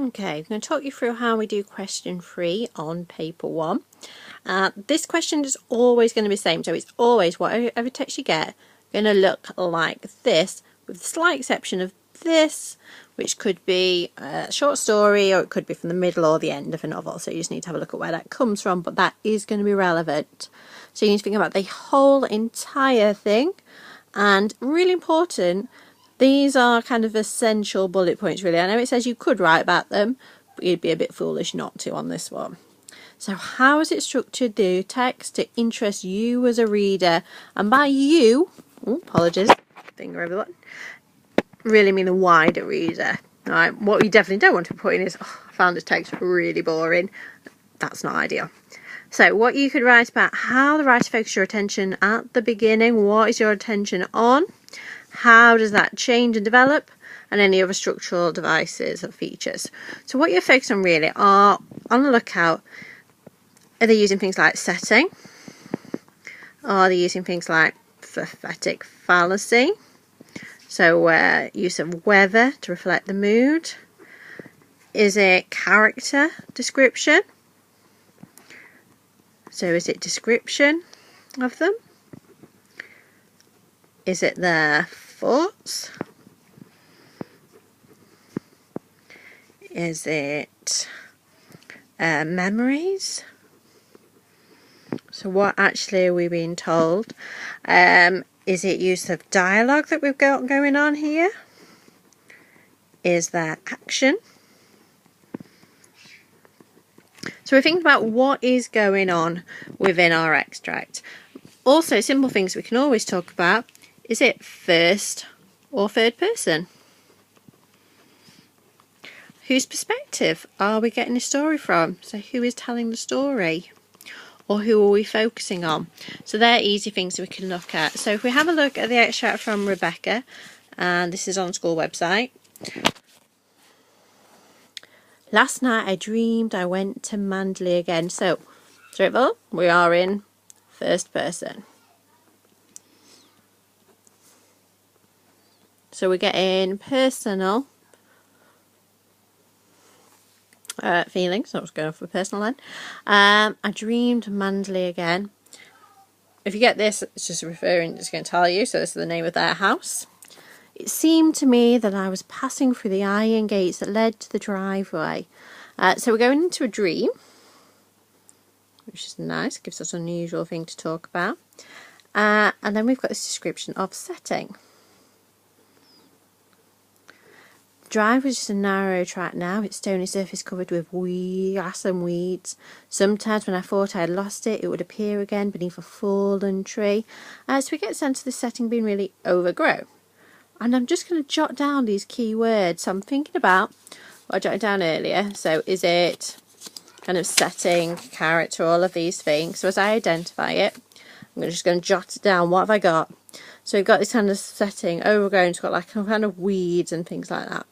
Okay, I'm going to talk you through how we do question 3 on paper 1. This question is always going to be the same, so it's always whatever text you get going to look like this, with the slight exception of this, which could be a short story or it could be from the middle or the end of a novel, so you just need to have a look at where that comes from, but that is going to be relevant. So you need to think about the whole entire thing, and really important, these are kind of essential bullet points really. I know it says you could write about them, but you'd be a bit foolish not to on this one. So how is it structured the text to interest you as a reader? And by you, apologies, finger over the button, really mean a wider reader. Right? What you definitely don't want to put in is, oh, I found this text really boring. That's not ideal. So what you could write about how the writer focuses your attention at the beginning, what is your attention on, how does that change and develop, and any other structural devices or features. So what you're focused on really are on the lookout. Are they using things like setting? Are they using things like prophetic fallacy? So use of weather to reflect the mood. Is it character description? So is it description of them? Is it their thoughts? Is it memories? So what actually are we being told? Is it use of dialogue that we've got going on here? Is there action? So we're thinking about what is going on within our extract. Also, simple things we can always talk about. Is it first or third person? Whose perspective are we getting the story from? So who is telling the story? Or who are we focusing on? So they're easy things we can look at. So if we have a look at the extract from Rebecca, and this is on school website. Last night I dreamed I went to Manderley again. So, straightforward, we are in first person. So we're getting personal feelings. So I was going for personal then. I dreamed Manderley again. If you get this, it's just referring, it's going to tell you. So this is the name of their house. It seemed to me that I was passing through the iron gates that led to the driveway. So we're going into a dream, which is nice, gives us an unusual thing to talk about. And then we've got this description of setting. The drive was just a narrow track now, its stony surface covered with grass and weeds. Sometimes when I thought I had lost it, it would appear again beneath a fallen tree. So we get a sense of the setting being really overgrown. And I'm just going to jot down these key words. So I'm thinking about what I jotted down earlier. So is it kind of setting, character, all of these things. So as I identify it, I'm just going to jot it down. What have I got? So we've got this kind of setting, overgrown. It's got like kind of weeds and things like that.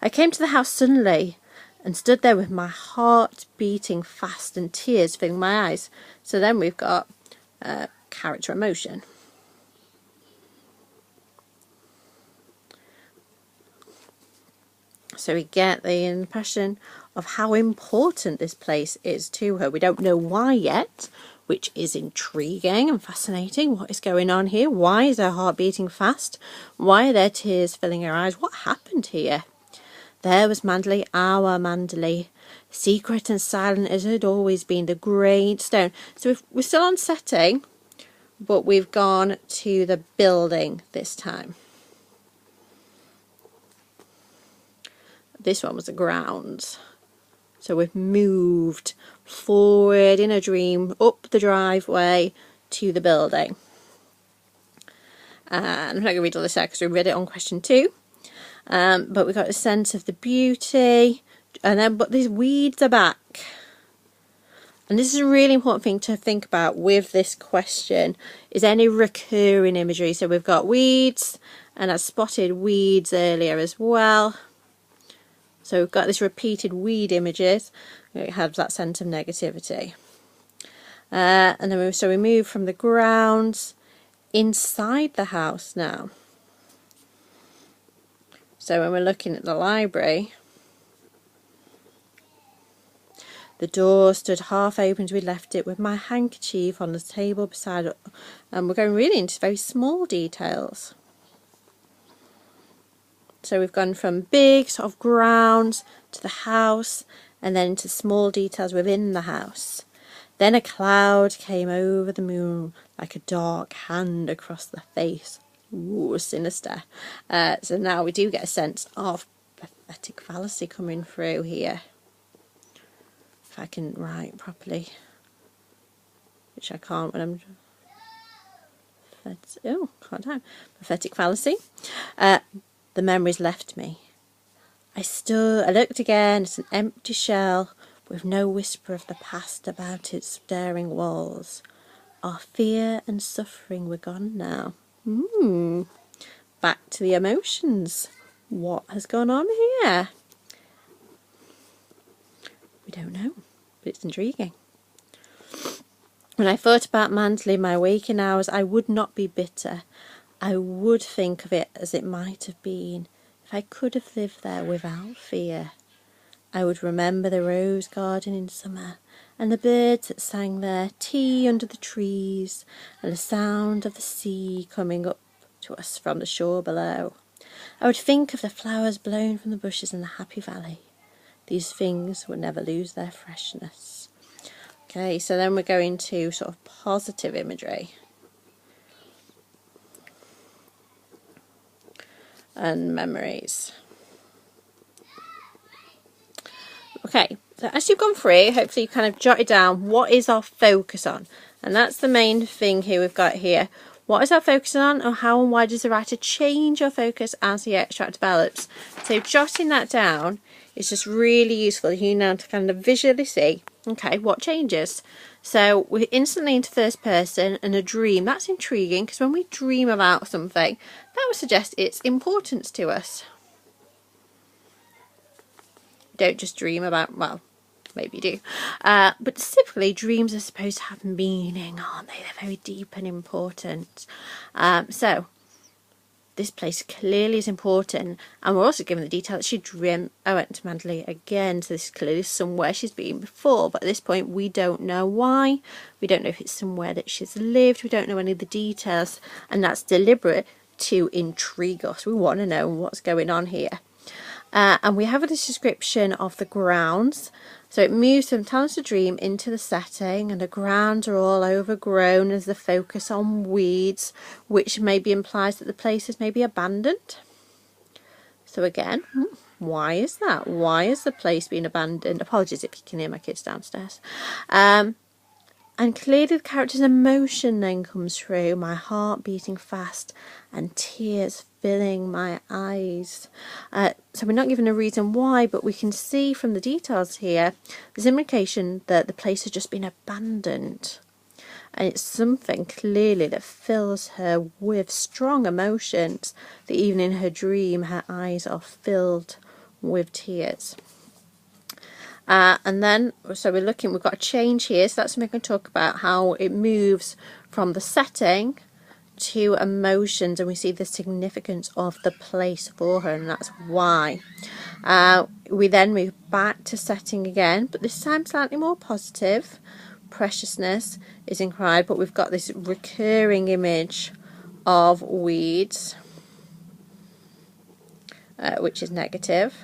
I came to the house suddenly and stood there with my heart beating fast and tears filling my eyes. So then we've got character, emotion. So we get the impression of how important this place is to her. We don't know why yet, which is intriguing and fascinating. What is going on here? Why is her heart beating fast? Why are there tears filling her eyes? What happened here? There was Manderley, our Manderley, secret and silent as it had always been, the great stone. So we're still on setting, but we've gone to the building this time. This one was the grounds. So we've moved forward in a dream, up the driveway to the building. And I'm not going to read all this out because we read it on question 2. But we got a sense of the beauty. And then, but these weeds are back. And this is a really important thing to think about with this question, is any recurring imagery. So we've got weeds, and I spotted weeds earlier as well. So we've got this repeated weed images. It has that sense of negativity. And then we move from the grounds inside the house now. So when we're looking at the library, The door stood half open as we left it, with my handkerchief on the table beside it. And we're going really into very small details. So we've gone from big sort of grounds to the house, and then into small details within the house. Then a cloud came over the moon like a dark hand across the face. Ooh, sinister. So now we do get a sense of pathetic fallacy coming through here. If I can write properly, which I can't when I'm... Oh, can't type. Pathetic fallacy. The memories left me. I looked again at an empty shell with no whisper of the past about its staring walls. Our fear and suffering were gone now. Back to the emotions. What has gone on here? We don't know, but it's intriguing. When I thought about Manderley in my waking hours, I would not be bitter. I would think of it as it might have been if I could have lived there without fear. I would remember the rose garden in summer, and the birds that sang there, tea under the trees, and the sound of the sea coming up to us from the shore below. I would think of the flowers blown from the bushes in the happy valley. These things would never lose their freshness. Okay, so then we're going to sort of positive imagery. And memories. Okay, so as you've gone through, hopefully you kind of jotted down what is our focus on. And that's the main thing here we've got here. What is our focus on, or how and why does the writer change your focus as the extract develops? So jotting that down is just really useful you now to kind of visually see, okay, what changes. So we're instantly into first person and a dream. That's intriguing because when we dream about something, that would suggest its importance to us. Don't just dream about, well, maybe you do. But typically dreams are supposed to have meaning, aren't they? They're very deep and important. So this place clearly is important, and we're also given the detail that she dreamt. I went to Manderley again, so this is clearly somewhere she's been before, but at this point we don't know why. We don't know if it's somewhere that she's lived. We don't know any of the details, and that's deliberate to intrigue us. We want to know what's going on here. And we have a description of the grounds. So it moves from telling us a dream into the setting, and the grounds are all overgrown as the focus on weeds, which maybe implies that the place is maybe abandoned. So again, why is that? Why is the place being abandoned? Apologies if you can hear my kids downstairs. And clearly the character's emotion then comes through, my heart beating fast and tears filling my eyes. So we're not given a reason why, but we can see from the details here, there's indication that the place has just been abandoned. And it's something clearly that fills her with strong emotions, that even in her dream her eyes are filled with tears. And then, so we've got a change here, so that's something I can talk about, how it moves from the setting to emotions, and we see the significance of the place for her, and that's why. We then move back to setting again, but this time slightly more positive. Preciousness is inquired, but we've got this recurring image of weeds, which is negative.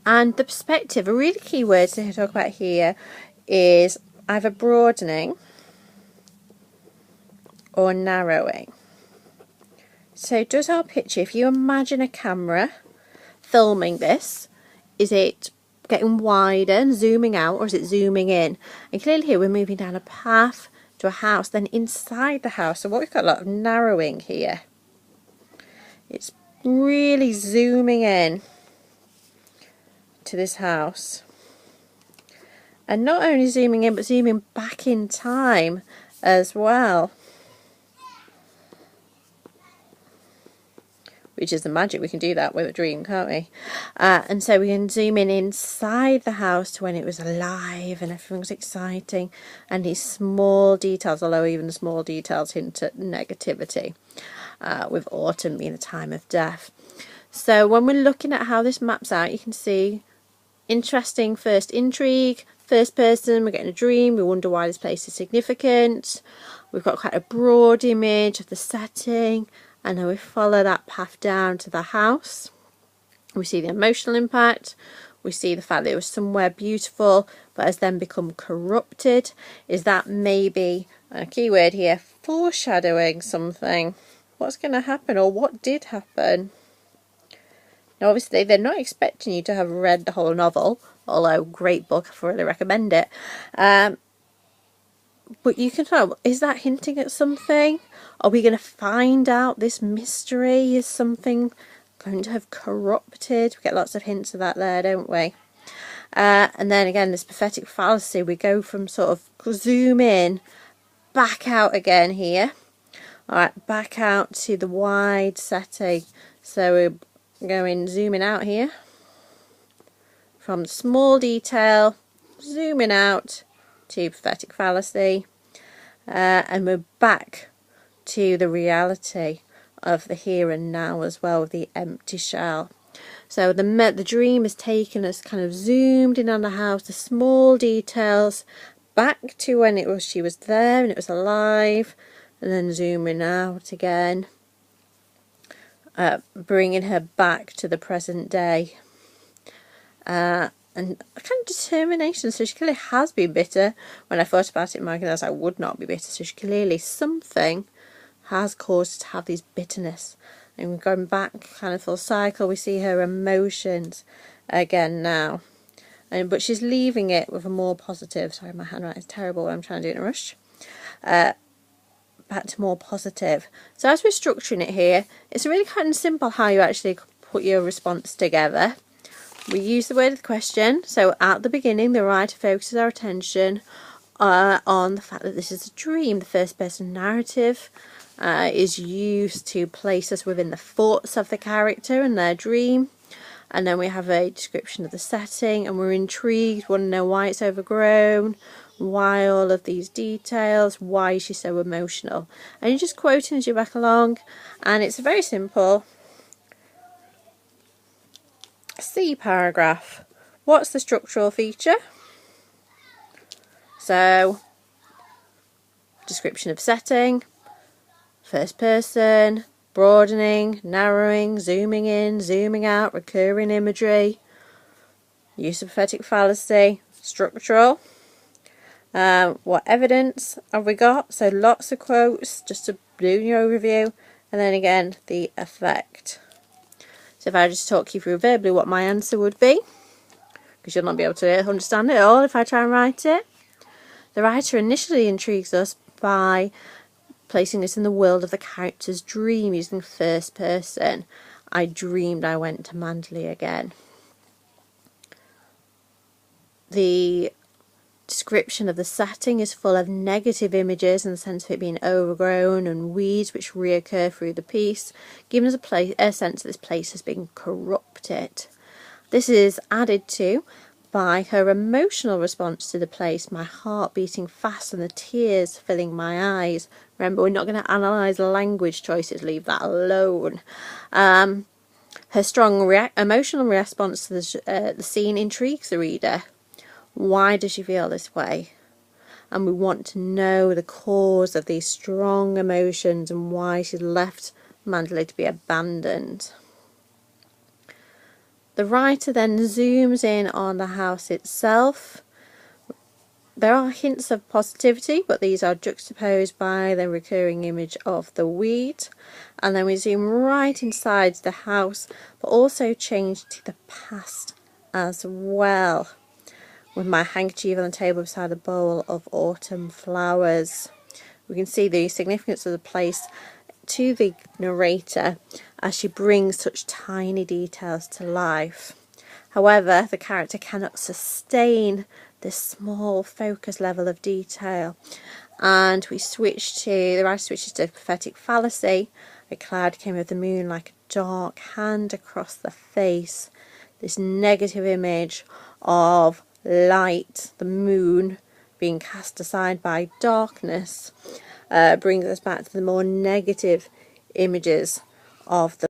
And the perspective, a really key word to talk about here is either broadening or narrowing. So does our picture, if you imagine a camera filming this, is it getting wider and zooming out, or is it zooming in? And clearly here we're moving down a path to a house, then inside the house. So what we've got a lot of narrowing here. It's really zooming in to this house, and not only zooming in but zooming back in time as well, which is the magic. We can do that with a dream, can't we? And so we can zoom in inside the house to when it was alive and everything was exciting, and these small details, although even the small details hint at negativity, with autumn being a time of death. So when we're looking at how this maps out, you can see interesting first intrigue, first person, we're getting a dream, we wonder why this place is significant. We've got quite a broad image of the setting, and then we follow that path down to the house. We see the emotional impact, we see the fact that it was somewhere beautiful but has then become corrupted. Is that maybe, a key word here, foreshadowing something? What's going to happen, or what did happen? Now obviously they're not expecting you to have read the whole novel, although great book, I really recommend it. But you can tell, is that hinting at something? Are we going to find out this mystery? Is something going to have corrupted? We get lots of hints of that there, don't we? And then again, this prophetic fallacy, we go from sort of zoom in, back out again here. Alright, back out to the wide setting. So we're going zooming out here. From small detail, zooming out to prophetic fallacy. And we're back to the reality of the here and now as well, with the empty shell. So the dream has taken us, kind of zoomed in on the house, the small details, back to when she was there and it was alive, and then zooming out again, bringing her back to the present day. And a kind of determination, so she clearly has been bitter. When I thought about it, Megan, I would not be bitter, so she clearly, something has caused her to have these bitterness. And going back kind of full cycle, we see her emotions again now. But she's leaving it with a more positive, sorry my handwriting is terrible when I'm trying to do it in a rush. Back to more positive. So as we're structuring it here, it's really kind of simple how you actually put your response together. We use the word of the question, so at the beginning the writer focuses our attention on the fact that this is a dream. The first person narrative is used to place us within the thoughts of the character and their dream, and then we have a description of the setting, and we're intrigued, want to know why it's overgrown, why all of these details, why is she so emotional, and you're just quoting as you back along. And it's a very simple C paragraph. What's the structural feature? So description of setting, first person, broadening, narrowing, zooming in, zooming out, recurring imagery, use of prophetic fallacy, structural. What evidence have we got? So lots of quotes, just to do your overview, and then again the effect. So if I just talk you through verbally what my answer would be, because you'll not be able to understand it all if I try and write it. The writer initially intrigues us by placing us in the world of the character's dream using first person. I dreamed I went to Manderley again. The description of the setting is full of negative images in the sense of it being overgrown and weeds which reoccur through the piece, giving us a sense that this place has been corrupted. This is added to by her emotional response to the place, my heart beating fast and the tears filling my eyes. Remember, we're not going to analyse language choices, leave that alone. Her strong emotional response to the scene intrigues the reader. Why does she feel this way? And we want to know the cause of these strong emotions and why she's left Manderley to be abandoned. The writer then zooms in on the house itself. There are hints of positivity, but these are juxtaposed by the recurring image of the weed. And then we zoom right inside the house, but also change to the past as well, with my handkerchief on the table beside a bowl of autumn flowers. We can see the significance of the place to the narrator as she brings such tiny details to life. However, the character cannot sustain this small focus level of detail, and the writer switches to prophetic fallacy. A cloud came over the moon like a dark hand across the face. This negative image of light, the moon, being cast aside by darkness, brings us back to the more negative images of the